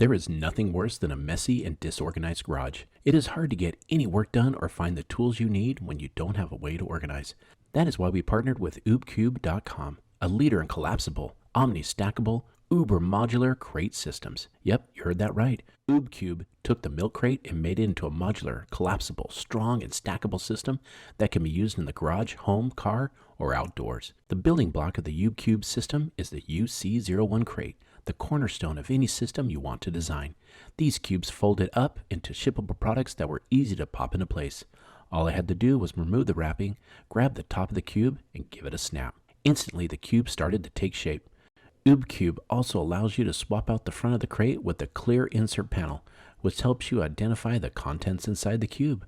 There is nothing worse than a messy and disorganized garage. It is hard to get any work done or find the tools you need when you don't have a way to organize. That is why we partnered with oobcube.com, a leader in collapsible, omni-stackable, uber modular crate systems. Yep, you heard that right. oobcube took the milk crate and made it into a modular, collapsible, strong, and stackable system that can be used in the garage, home, car, or outdoors. The building block of the oobcube system is the UC01 crate, the cornerstone of any system you want to design. These cubes folded up into shippable products that were easy to pop into place. All I had to do was remove the wrapping, grab the top of the cube, and give it a snap. Instantly, the cube started to take shape. oobcube also allows you to swap out the front of the crate with a clear insert panel, which helps you identify the contents inside the cube.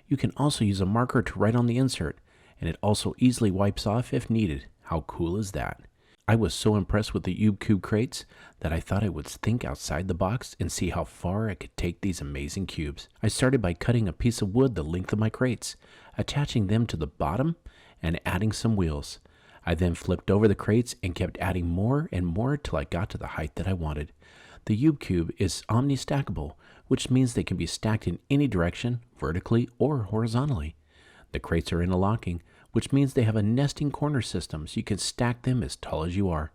You can also use a marker to write on the insert, and it also easily wipes off if needed. How cool is that? I was so impressed with the oobcube crates that I thought I would think outside the box and see how far I could take these amazing cubes. I started by cutting a piece of wood the length of my crates, attaching them to the bottom and adding some wheels. I then flipped over the crates and kept adding more and more till I got to the height that I wanted. The oobcube is omni-stackable, which means they can be stacked in any direction, vertically or horizontally. The crates are interlocking, which means they have a nesting corner system so you can stack them as tall as you are.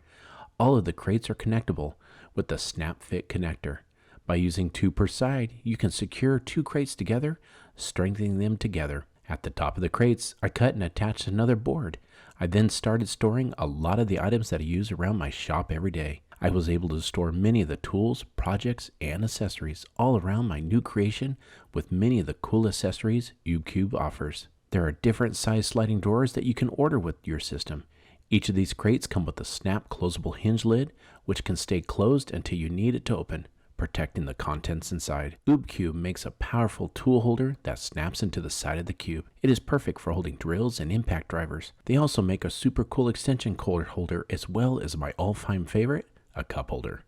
All of the crates are connectable with the snap fit connector. By using 2 per side, you can secure 2 crates together, strengthening them together. At the top of the crates, I cut and attached another board. I then started storing a lot of the items that I use around my shop every day. I was able to store many of the tools, projects, and accessories all around my new creation with many of the cool accessories oobcube offers. There are different size sliding doors that you can order with your system. Each of these crates come with a snap closable hinge lid, which can stay closed until you need it to open, protecting the contents inside. oobcube makes a powerful tool holder that snaps into the side of the cube. It is perfect for holding drills and impact drivers. They also make a super cool extension cord holder as well as my all-time favorite, a cup holder.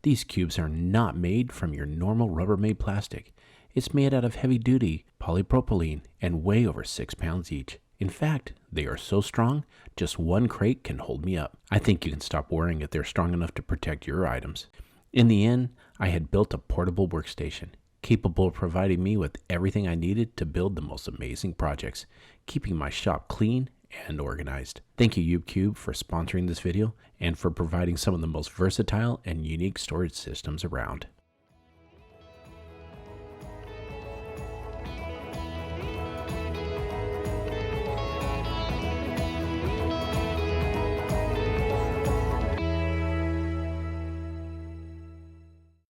These cubes are not made from your normal Rubbermaid plastic. It's made out of heavy-duty polypropylene and weigh over 6 pounds each. In fact, they are so strong, just one crate can hold me up. I think you can stop worrying if they're strong enough to protect your items. In the end, I had built a portable workstation, capable of providing me with everything I needed to build the most amazing projects, keeping my shop clean and organized. Thank you, oobcube, for sponsoring this video and for providing some of the most versatile and unique storage systems around.